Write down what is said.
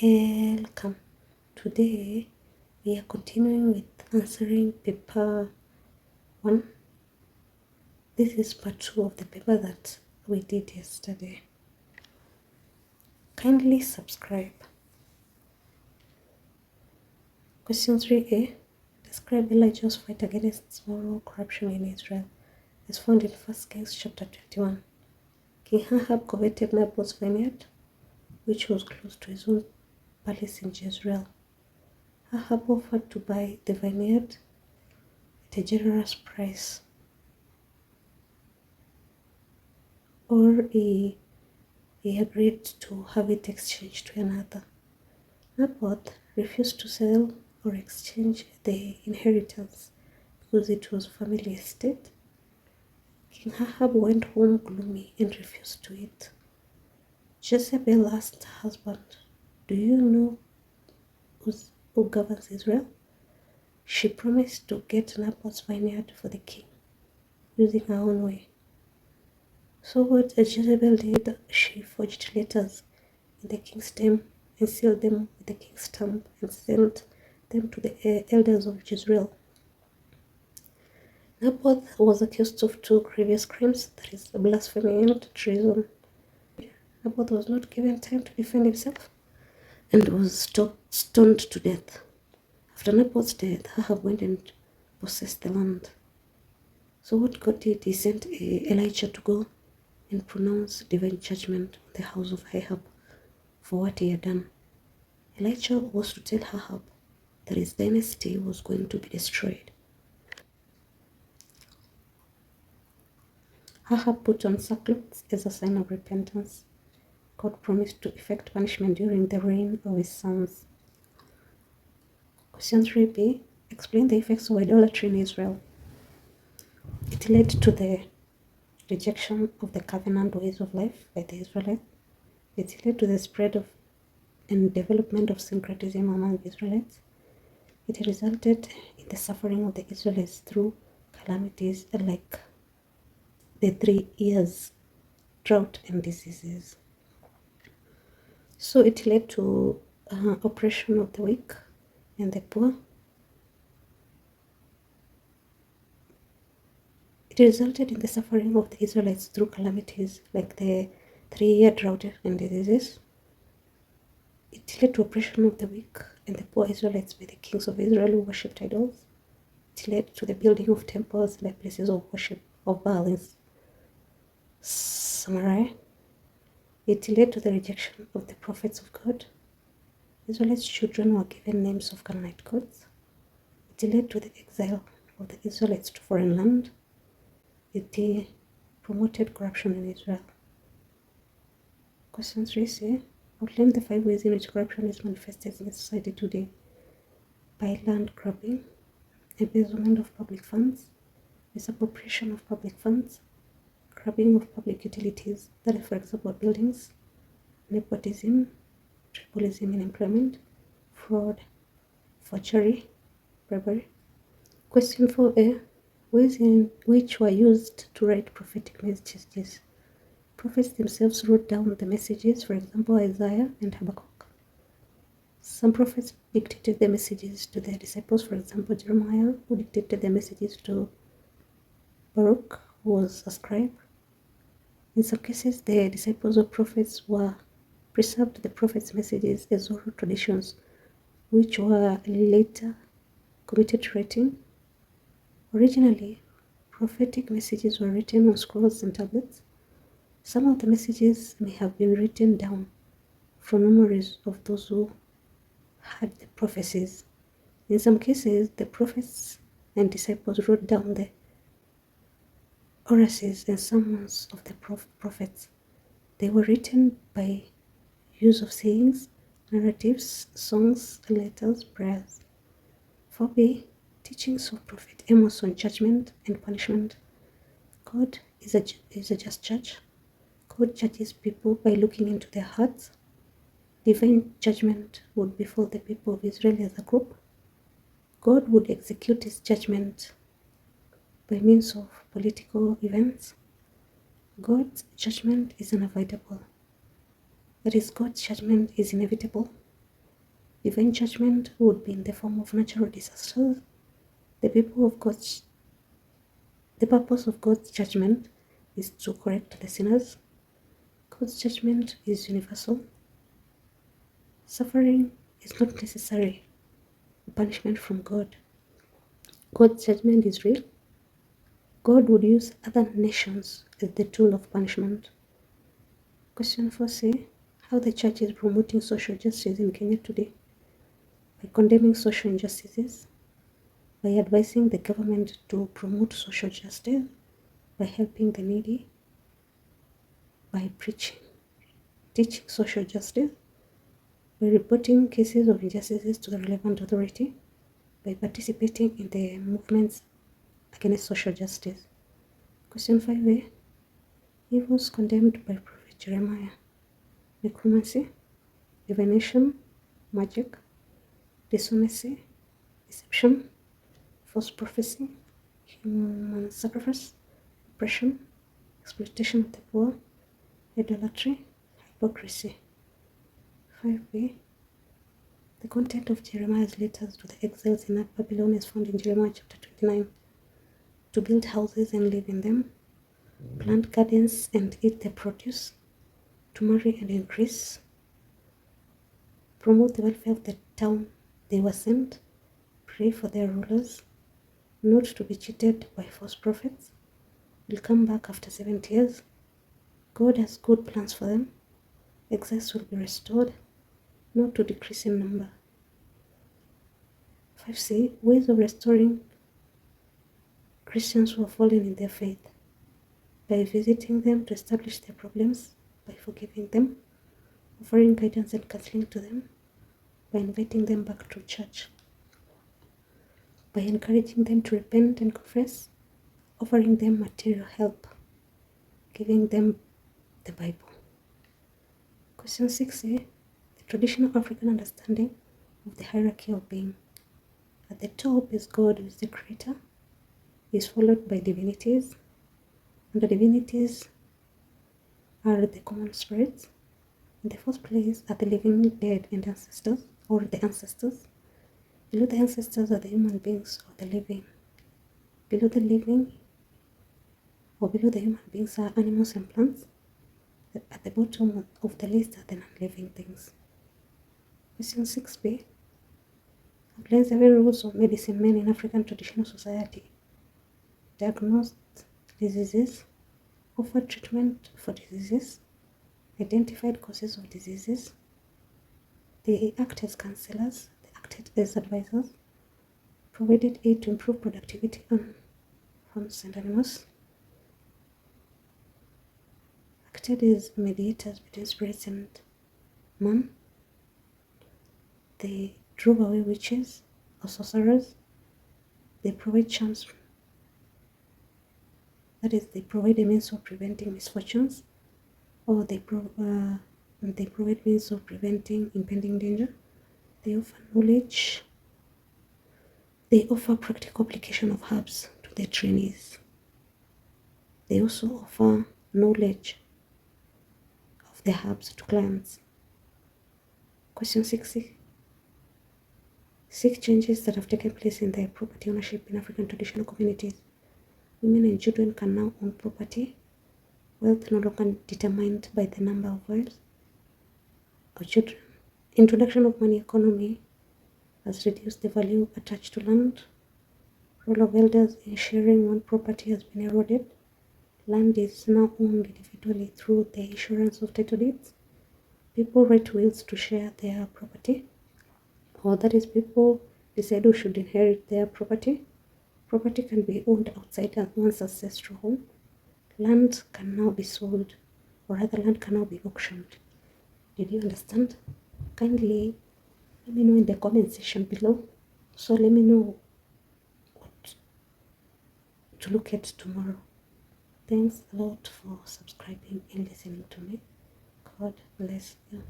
Welcome. Today we are continuing with answering paper 1. This is part 2 of the paper that we did yesterday. Kindly subscribe. Question 3a. Describe Elijah's fight against moral corruption in Israel as found in 1 Kings chapter 21. King Ahab coveted Naboth's vineyard, which was close to his own palace in Jezreel. Ahab offered to buy the vineyard at a generous price, or he agreed to have it exchanged to another. Naboth refused to sell or exchange the inheritance because it was family estate. King Ahab went home gloomy and refused to eat. Jezebel asked her husband, "Do you know who governs Israel?" She promised to get Naboth's vineyard for the king, using her own way. So what Jezebel did, she forged letters in the king's name and sealed them with the king's stamp and sent them to the elders of Jezreel. Naboth was accused of 2 grievous crimes, that is, blasphemy and treason. Naboth was not given time to defend himself and was stoned to death. After Naboth's death, Ahab went and possessed the land. So what God did, he sent Elijah to go and pronounce divine judgment on the house of Ahab for what he had done. Elijah was to tell Ahab that his dynasty was going to be destroyed. Ahab put on sackcloth as a sign of repentance. God promised to effect punishment during the reign of his sons. Question 3b. Explain the effects of idolatry in Israel. It led to the rejection of the covenant ways of life by the Israelites. It led to the spread of and development of syncretism among the Israelites. It resulted in the suffering of the Israelites through calamities like the 3 years drought and diseases. So it led to oppression of the weak and the poor. It resulted in the suffering of the Israelites through calamities like the 3-year drought and diseases. It led to oppression of the weak and the poor Israelites by the kings of Israel who worshipped idols. It led to the building of temples and the places of worship of Baal in C.R.E. It led to the rejection of the prophets of God. Israelites' children were given names of Canaanite gods. It led to the exile of the Israelites to foreign land. It promoted corruption in Israel. Question 3c. Outline the 5 ways in which corruption is manifested in society today. By land grabbing, embezzlement of public funds, misappropriation of public funds, grabbing of public utilities, that is, for example, buildings, nepotism, tribalism in employment, fraud, forgery, bribery. Question 4a. Ways in which were used to write prophetic messages. Prophets themselves wrote down the messages, for example, Isaiah and Habakkuk. Some prophets dictated the messages to their disciples, for example, Jeremiah, who dictated the messages to Baruch, who was a scribe. In some cases, the disciples of prophets were preserved the prophets' messages as oral traditions, which were later committed to writing. Originally, prophetic messages were written on scrolls and tablets. Some of the messages may have been written down from memories of those who had the prophecies. In some cases, the prophets and disciples wrote down the oracles and sermons of the prophets. They were written by use of sayings, narratives, songs, letters, prayers. 4b. Teachings of Prophet Amos on judgment and punishment. God is a just judge. God judges people by looking into their hearts. Divine judgment would befall the people of Israel as a group. God would execute his judgment by means of political events. God's judgment is unavoidable. That is, God's judgment is inevitable. Divine judgment would be in the form of natural disasters. The purpose of God's judgment is to correct the sinners. God's judgment is universal. Suffering is not necessarily a punishment from God. God's judgment is real. God would use other nations as the tool of punishment. Question 4c. How the church is promoting social justice in Kenya today. By condemning social injustices, by advising the government to promote social justice, by helping the needy, by teaching social justice, by reporting cases of injustices to the relevant authority, by participating in the movements against social justice. Question 5a. Evils condemned by Prophet Jeremiah. Necromancy, divination, magic, dishonesty, deception, false prophecy, human sacrifice, oppression, exploitation of the poor, idolatry, hypocrisy. 5b. The content of Jeremiah's letters to the exiles in Babylon is found in Jeremiah chapter 29. To build houses and live in them, plant gardens and eat their produce, to marry and increase, promote the welfare of the town they were sent, pray for their rulers, not to be cheated by false prophets, will come back after 70 years. God has good plans for them. Exiles will be restored, not to decrease in number. 5c. Ways of restoring Christians who have fallen in their faith. By visiting them to establish their problems, by forgiving them, offering guidance and counseling to them, by inviting them back to church, by encouraging them to repent and confess, offering them material help, giving them the Bible. Question 6a. The traditional African understanding of the hierarchy of being. At the top is God, who is the creator. He is followed by divinities, and the divinities are the common spirits. In the first place are the living dead and ancestors, or the ancestors. Below the ancestors are the human beings or the living. Below the living, or below the human beings, are animals and plants. At the bottom of the list are the non-living things. Question 6b. Outlines the very rules of medicine men in African traditional society. Diagnosed diseases, offered treatment for diseases, identified causes of diseases. They act as counselors, they acted as advisors, provided aid to improve productivity on farms and animals, acted as mediators between spirits and man. They drove away witches or sorcerers. They provide charms, that is, they provide a means of preventing misfortunes, or they provide means of preventing impending danger. They offer knowledge. They offer practical application of herbs to their trainees. They also offer knowledge of the herbs to clients. Question 6. Seek changes that have taken place in their property ownership in African traditional communities. Women and children can now own property. Wealth no longer determined by the number of wives or children. Introduction of money economy has reduced the value attached to land. Role of elders in sharing one property has been eroded. Land is now owned individually through the issuance of title deeds. People write wills to share their property, or that is, people decide who should inherit their property. Property can be owned outside one's ancestral home. Land can now be sold, or rather land can now be auctioned. Did you understand? Kindly let me know in the comment section below. So let me know what to look at tomorrow. Thanks a lot for subscribing and listening to me. God bless you.